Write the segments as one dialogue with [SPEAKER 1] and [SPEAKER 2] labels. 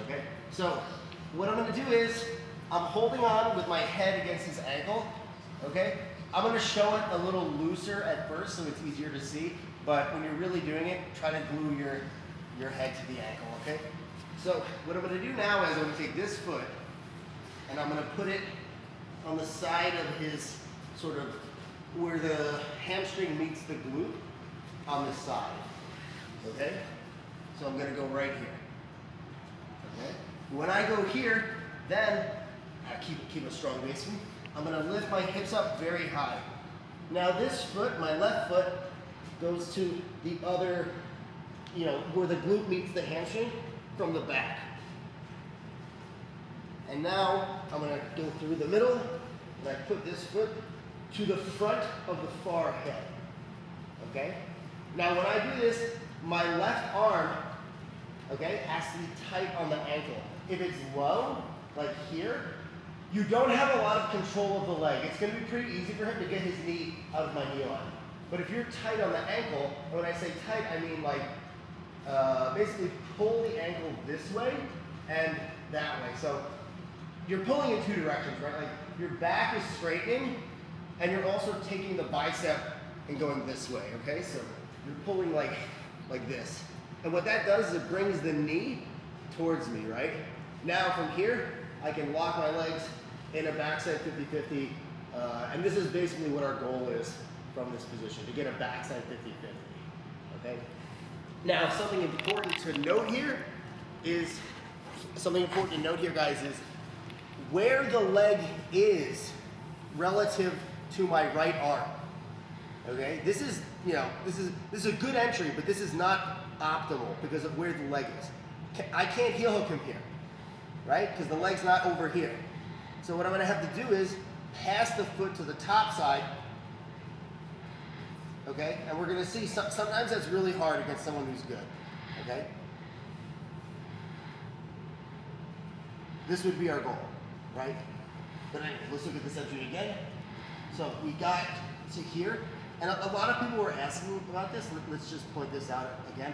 [SPEAKER 1] Okay? So what I'm gonna do is, I'm holding on with my head against his ankle, okay? I'm gonna show it a little looser at first so it's easier to see, but when you're really doing it, try to glue your head to the ankle, okay? So what I'm gonna do now is I'm gonna take this foot and I'm gonna put it on the side of his, sort of where the hamstring meets the glute on this side, okay? So I'm gonna go right here, okay? When I go here, then, keep a strong base. I'm gonna lift my hips up very high. Now this foot, my left foot, goes to the other, where the glute meets the hamstring from the back. And now I'm gonna go through the middle, and I put this foot to the front of the far hip, okay? Now when I do this, my left arm, okay, has to be tight on the ankle. If it's low, like here, you don't have a lot of control of the leg. It's gonna be pretty easy for him to get his knee out of my knee line. But if you're tight on the ankle, and when I say tight, I mean like, basically pull the ankle this way and that way. So you're pulling in two directions, right? Like your back is straightening, and you're also taking the bicep and going this way, okay? So you're pulling like this. And what that does is it brings the knee towards me, right? Now from here, I can lock my legs in a backside 50-50, and this is basically what our goal is from this position, to get a backside 50-50, okay? Now, something important to note here, guys, is where the leg is relative to my right arm, okay? This is a good entry, but this is not optimal because of where the leg is. I can't heel hook him here, right? Because the leg's not over here. So what I'm gonna have to do is pass the foot to the top side, okay? And we're gonna see, sometimes that's really hard against someone who's good, okay? This would be our goal, right? But anyway, let's look at this entry again. So we got to here, and a lot of people were asking about this. Let's just point this out again.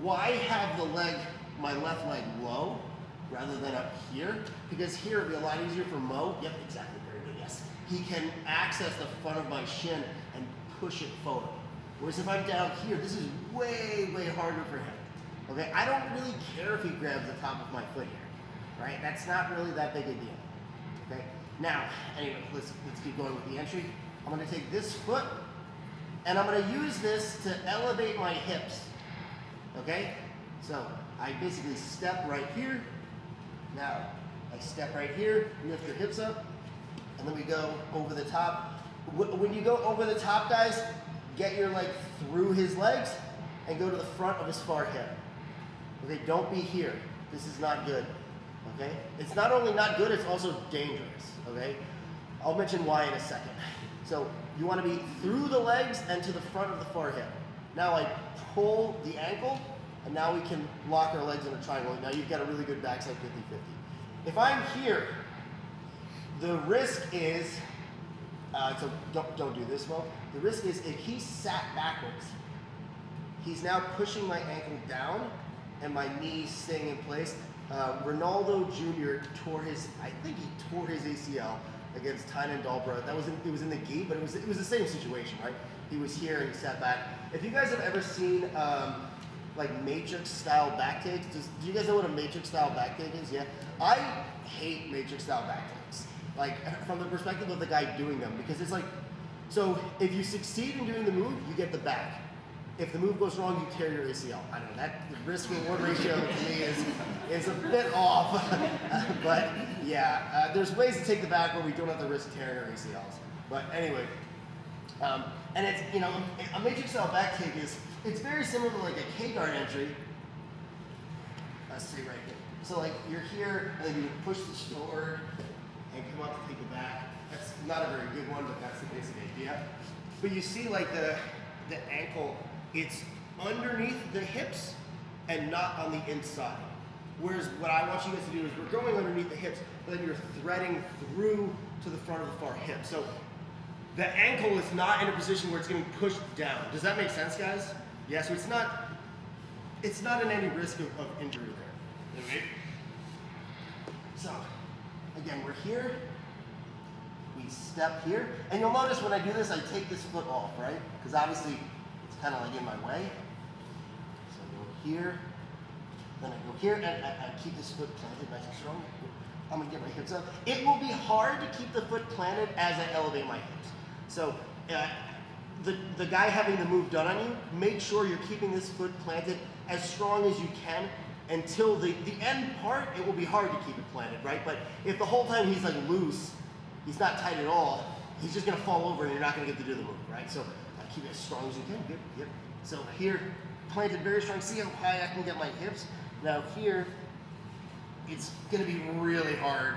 [SPEAKER 1] Why have my left leg low rather than up here? Because here it'd be a lot easier for Mo. Yep, exactly, very good, yes. He can access the front of my shin and push it forward. Whereas if I'm down here, this is way, way harder for him. Okay, I don't really care if he grabs the top of my foot here, right? That's not really that big a deal, okay? Now, anyway, let's keep going with the entry. I'm gonna take this foot, and I'm gonna use this to elevate my hips, okay? So I basically step right here. Now I step right here, lift your hips up, and then we go over the top. When you go over the top, guys, get your leg through his legs and go to the front of his far hip. Okay, don't be here. This is not good, okay? It's not only not good, it's also dangerous, okay? I'll mention why in a second. So you want to be through the legs and to the front of the far hip. Now I pull the ankle, and now we can lock our legs in a triangle. Now you've got a really good backside 50-50. If I'm here, the risk is, so don't do this well. The risk is if he sat backwards, he's now pushing my ankle down and my knees staying in place. Ronaldo Jr. I think he tore his ACL against Tynan Dalbra. It was in the gi, but it was the same situation, right? He was here and he sat back. If you guys have ever seen like matrix style back takes, do you guys know what a matrix style back take is? Yeah, I hate matrix style back takes. Like from the perspective of the guy doing them, because it's like, so if you succeed in doing the move, you get the back. If the move goes wrong, you tear your ACL. I don't know, that risk-reward ratio to me is a bit off. But yeah, there's ways to take the back where we don't have to risk tearing our ACLs. But anyway, and it's, a matrix style back take it's very similar to like a K-guard entry. Let's see right here. So like you're here, and then you push this forward and come up to take it back. That's not a very good one, but that's the basic idea. But you see like the ankle, it's underneath the hips and not on the inside. Whereas what I want you guys to do is we're going underneath the hips, but then you're threading through to the front of the far hip. So the ankle is not in a position where it's getting pushed down. Does that make sense, guys? Yeah, so it's not in any risk of injury there. Okay? So, again, we're here. We step here. And you'll notice when I do this, I take this foot off, right? Because obviously, it's kind of like in my way. So I go here, then I go here, and I keep this foot planted nice and strong. I'm gonna get my hips up. It will be hard to keep the foot planted as I elevate my hips. So, the guy having the move done on you, make sure you're keeping this foot planted as strong as you can until the end part. It will be hard to keep it planted, right? But if the whole time he's like loose, he's not tight at all, he's just gonna fall over and you're not gonna get to do the move, right? So keep it as strong as you can. Good, yep. So here, planted very strong. See how high I can get my hips? Now here, it's gonna be really hard.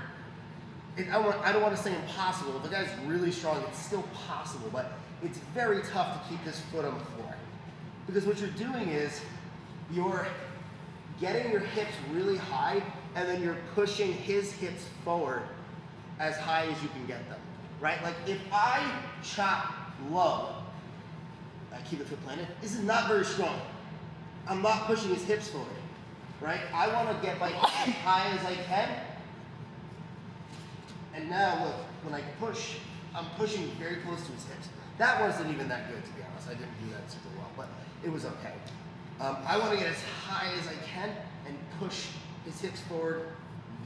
[SPEAKER 1] I don't want to say impossible. If the guy's really strong, it's still possible, but it's very tough to keep this foot on the floor. Because what you're doing is, you're getting your hips really high, and then you're pushing his hips forward as high as you can get them, right? Like if I chop low, I keep the foot planted, this is not very strong. I'm not pushing his hips forward, right? I want to get my hips as high as I can. And now look, when I push, I'm pushing very close to his hips. That wasn't even that good, to be honest. I didn't do that super well, but it was okay. I want to get as high as I can and push his hips forward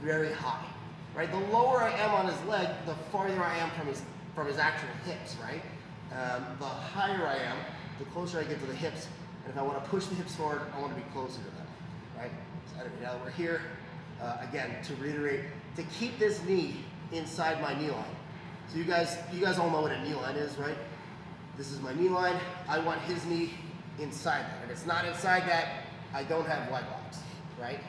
[SPEAKER 1] very high, right? The lower I am on his leg, the farther I am from his actual hips, right? The higher I am, the closer I get to the hips. And if I want to push the hips forward, I want to be closer to them, right? So now we're here, again, to reiterate, to keep this knee inside my knee line. So you guys all know what a knee line is, right? This is my knee line. I want his knee inside that. If it's not inside that, I don't have leg locks, right?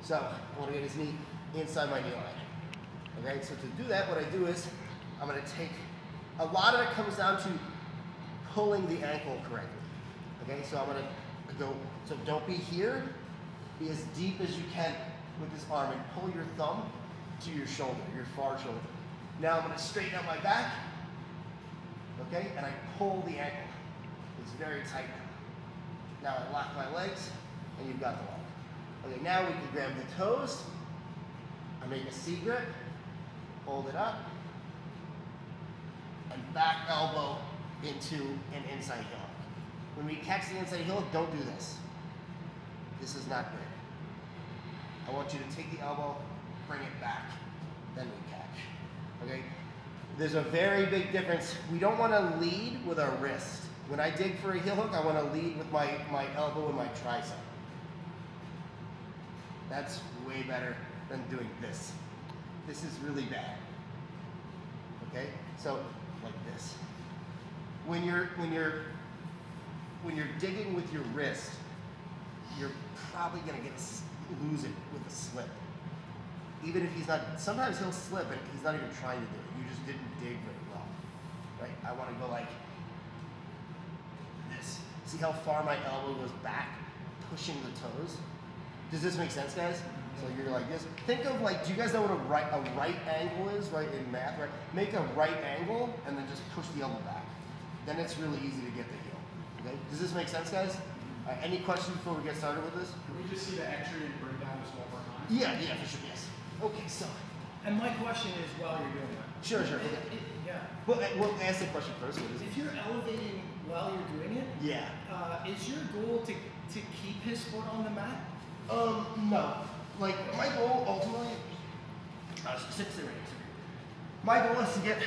[SPEAKER 1] So I want to get his knee inside my knee line. Okay, so to do that, what I do is I'm going to take, a lot of it comes down to pulling the ankle correctly. Okay, so I'm going to go, so don't be here, be as deep as you can with this arm and pull your thumb to your shoulder, your far shoulder. Now I'm going to straighten out my back, okay, and I pull the ankle. It's very tight now. Now I lock my legs, and you've got the lock. Okay, now we can grab the toes. I make a C grip, hold it up, and back elbow into an inside heel hook. When we catch the inside heel hook, don't do this. This is not good. I want you to take the elbow, bring it back, then we catch. Okay? There's a very big difference. We don't want to lead with our wrist. When I dig for a heel hook, I want to lead with my elbow and my tricep. That's way better than doing this. This is really bad. Okay? So, like this. When you're digging with your wrist, you're probably going to lose it with a slip. Even if he's not, sometimes he'll slip and he's not even trying to do it. You just didn't dig very well, right? I want to go like this. See how far my elbow goes back, pushing the toes? Does this make sense, guys? So you're like this. Think of like, do you guys know what a right angle is, right, in math, right? Make a right angle and then just push the elbow back. Then it's really easy to get the heel, okay? Does this make sense, guys? Any questions before we get started with this?
[SPEAKER 2] Can we just see the x-ray and break down this one more time?
[SPEAKER 1] Yeah, for sure, yes. Okay, so.
[SPEAKER 2] And my question is, while you're doing that.
[SPEAKER 1] Sure. Okay.
[SPEAKER 2] Yeah.
[SPEAKER 1] Well, we'll ask the question first. What is it?
[SPEAKER 2] If you're elevating while you're doing it,
[SPEAKER 1] yeah.
[SPEAKER 2] Is your goal to keep his foot on the mat?
[SPEAKER 1] No. Like, my goal ultimately, 6 to 8. My goal is to get,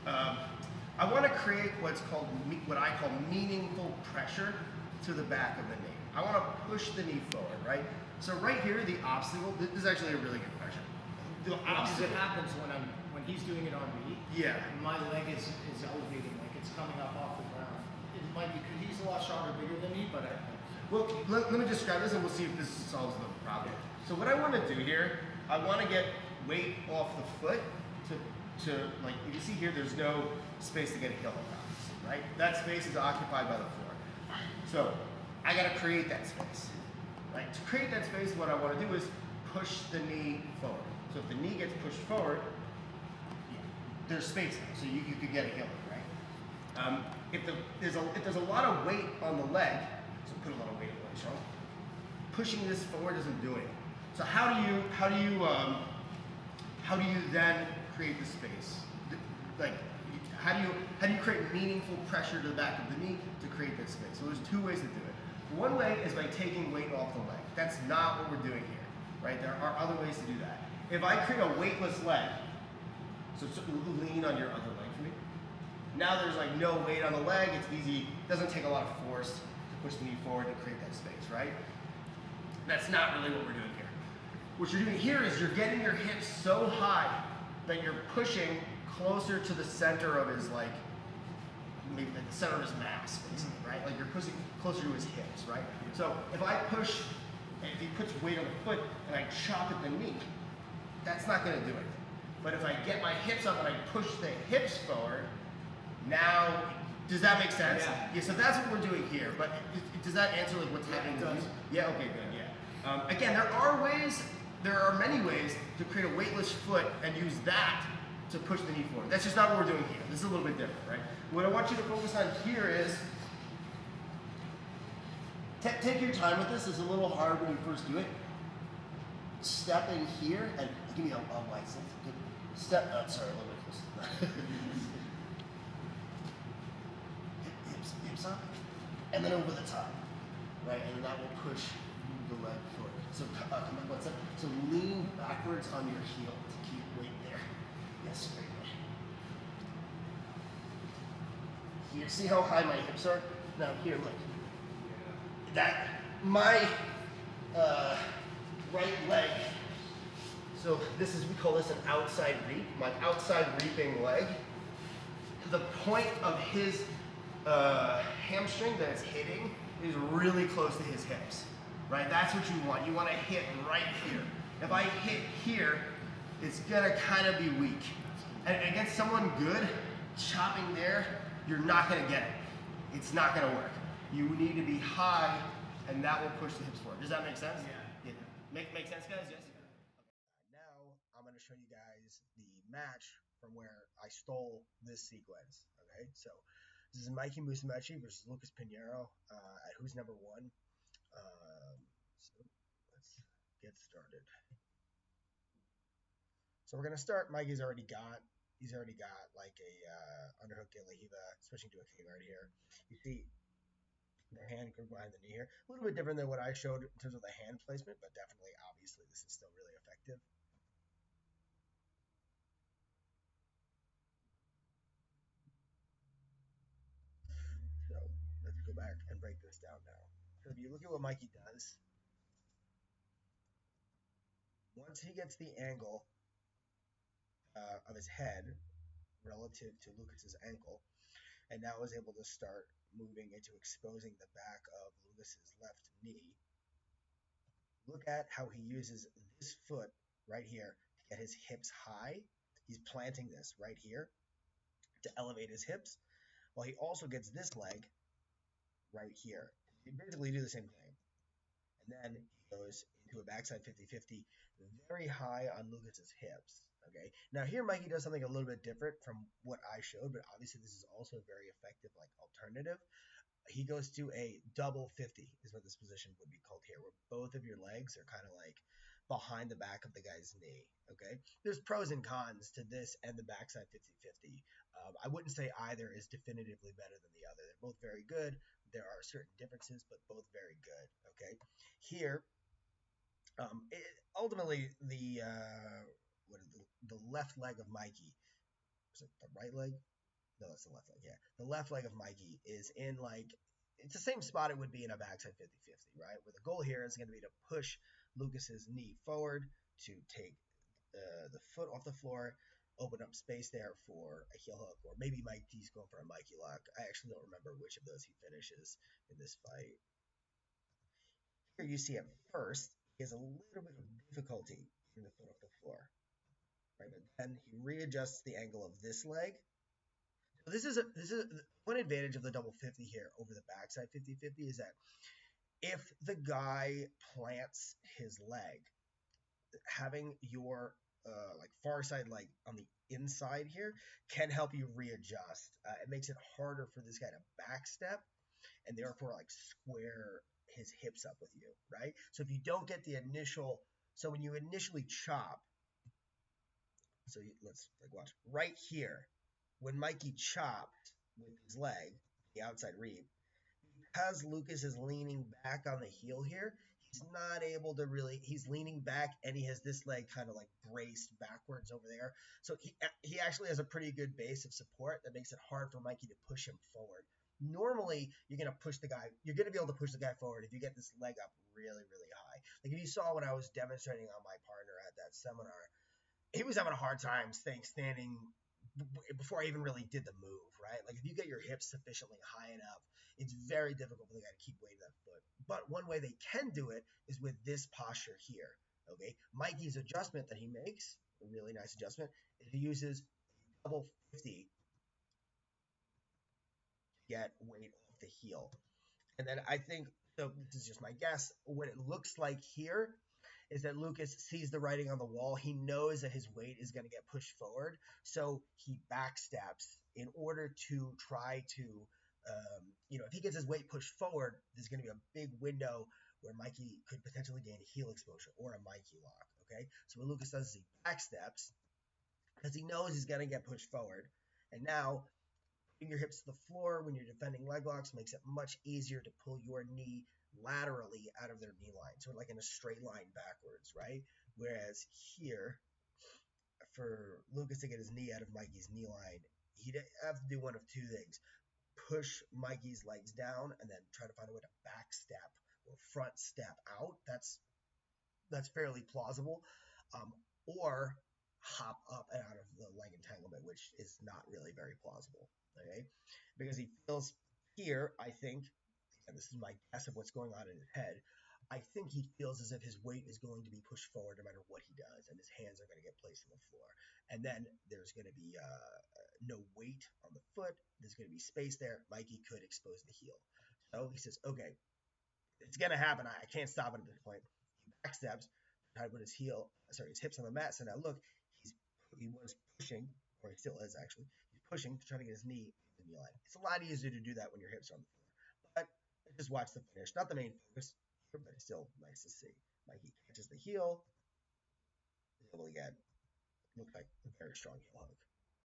[SPEAKER 1] I want to create what I call meaningful pressure to the back of the knee. I want to push the knee forward, right? So right here, the obstacle, this is actually a really good pressure. The
[SPEAKER 2] opposite happens when he's doing it on me.
[SPEAKER 1] Yeah.
[SPEAKER 2] My leg is elevating, like it's coming up off the ground. It might be because he's a lot stronger, bigger than me, but
[SPEAKER 1] well, let me describe this and we'll see if this solves the problem. So what I want to do here, I want to get weight off the foot to like, you can see here, there's no space to get a heel hook on, right? That space is occupied by the floor. So I got to create that space, right? To create that space, what I want to do is push the knee forward. So if the knee gets pushed forward, there's space there, so you could get a heel hook, right? If there's a lot of weight on the leg, so put a lot of weight on the leg, pushing this forward doesn't do anything.
[SPEAKER 3] So how do you then create the space? Like, how do you create meaningful pressure to the back of the knee to create that space? So there's two ways to do it. One way is by taking weight off the leg. That's not what we're doing here, right? There are other ways to do that. If I create a weightless leg, so lean on your other leg for me. Now there's like no weight on the leg. It's easy. It doesn't take a lot of force to push the knee forward and create that space, right? That's not really what we're doing here. What you're doing here is you're getting your hips so high that you're pushing closer to the center of his, like, maybe like the center of his mass, basically, right? Like you're pushing closer to his hips, right? So if I push, if he puts weight on the foot and I chop at the knee, that's not going to do it. But if I get my hips up and I push the hips forward, now, does that make sense? Yeah, so that's what we're doing here. But does that answer like what's happening?
[SPEAKER 2] It does.
[SPEAKER 3] Yeah, okay, good, yeah. Again, there are many ways to create a weightless foot and use that to push the knee forward. That's just not what we're doing here. This is a little bit different, right? What I want you to focus on here is,
[SPEAKER 1] Take your time with this. It's a little hard when you first do it. Step in here and give me a wide sense. Step. Sorry, a little bit closer. Hips up, and then over the top, right? And then that will push the leg forward. So come back one step. So lean backwards on your heel to keep weight there. Yes, very good. Here, see how high my hips are? Now here, look. That my right leg. So this is, we call this an outside reap. My outside reaping leg. The point of his hamstring that it's hitting is really close to his hips, right? That's what you want. You want to hit right here. If I hit here, it's gonna kind of be weak. And against someone good, chopping there, you're not gonna get it. It's not gonna work. You need to be high, and that will push the hips forward. Does that make sense?
[SPEAKER 2] Yeah.
[SPEAKER 3] Make sense, guys? Yes?
[SPEAKER 4] Now I'm going to show you guys the match from where I stole this sequence. Okay, so this is Mikey Musumeci versus Lucas Pinheiro at Who's Number One. So let's get started. So we're going to start. Mikey's already got. He's already got like a underhook Galahiva switching to a kick right here. You see the hand goes behind the knee here. A little bit different than what I showed in terms of the hand placement, but definitely, obviously, this is still really effective. So let's go back and break this down now. So if you look at what Mikey does, once he gets the angle of his head relative to Lucas's ankle, and now is able to start moving into exposing the back of Lucas's left knee, look at how he uses this foot right here to get his hips high. He's planting this right here to elevate his hips, while he also gets this leg right here. He basically do the same thing. And then he goes into a backside 50-50 very high on Lucas's hips. Okay. Now here Mikey does something a little bit different from what I showed, but obviously this is also a very effective like alternative. He goes to a double 50 is what this position would be called here, where both of your legs are kind of like behind the back of the guy's knee. Okay. There's pros and cons to this and the backside 50-50. I wouldn't say either is definitively better than the other. They're both very good. There are certain differences, but both very good. Okay. Here, ultimately, the left leg of Mikey, is it the right leg? No, that's the left leg. Yeah, the left leg of Mikey is in like it's the same spot it would be in a backside 50-50, right? Where the goal here is going to be to push Lucas's knee forward to take the foot off the floor, open up space there for a heel hook, or maybe Mikey's going for a Mikey lock. I actually don't remember which of those he finishes in this fight. Here you see at first he has a little bit of difficulty getting the foot off the floor, right? But then he readjusts the angle of this leg. So this is one advantage of the double 50 here over the backside 50-50 is that if the guy plants his leg, having your like far side leg on the inside here can help you readjust. It makes it harder for this guy to backstep and therefore like square his hips up with you, right? So if you don't get the initial So when you initially chop, let's watch right here. When Mikey chopped with his leg, the outside reap, because Lucas is leaning back on the heel here, he's not able to really. He's leaning back, and he has this leg kind of like braced backwards over there. So he actually has a pretty good base of support that makes it hard for Mikey to push him forward. Normally, you're gonna be able to push the guy forward if you get this leg up really, really high. Like if you saw when I was demonstrating on my partner at that seminar, he was having a hard time standing before I even really did the move, right? Like if you get your hips sufficiently high enough, it's very difficult for the guy to keep weight of that foot. But one way they can do it is with this posture here. Okay, Mikey's adjustment that he makes, a really nice adjustment, is he uses double 50 to get weight off the heel. And then I think, so this is just my guess, what it looks like here is that Lucas sees the writing on the wall. He knows that his weight is going to get pushed forward, so he backsteps in order to try to, if he gets his weight pushed forward, there's going to be a big window where Mikey could potentially gain a heel exposure or a Mikey lock. Okay, so what Lucas does is he backsteps because he knows he's going to get pushed forward, and now putting your hips to the floor when you're defending leg locks makes it much easier to pull your knee laterally out of their knee line, so like in a straight line backwards, right? Whereas here, for Lucas to get his knee out of Mikey's knee line, he'd have to do one of two things: push Mikey's legs down and then try to find a way to back step or front step out. That's fairly plausible, or hop up and out of the leg entanglement, which is not really very plausible. Okay, because he feels here, I think, and this is my guess of what's going on in his head, I think he feels as if his weight is going to be pushed forward no matter what he does, and his hands are going to get placed on the floor. And then there's going to be no weight on the foot. There's going to be space there. Mikey could expose the heel. So he says, okay, it's going to happen. I can't stop it at this point. He backsteps, try to put his hips on the mat. So now look, he was pushing, or he still is actually. He's pushing to try to get his knee in the knee line. It's a lot easier to do that when your hips are on the floor. But just watch the finish. Not the main focus, but it's still nice to see. Mikey catches the heel. Is able to get, looks like a very strong heel hook.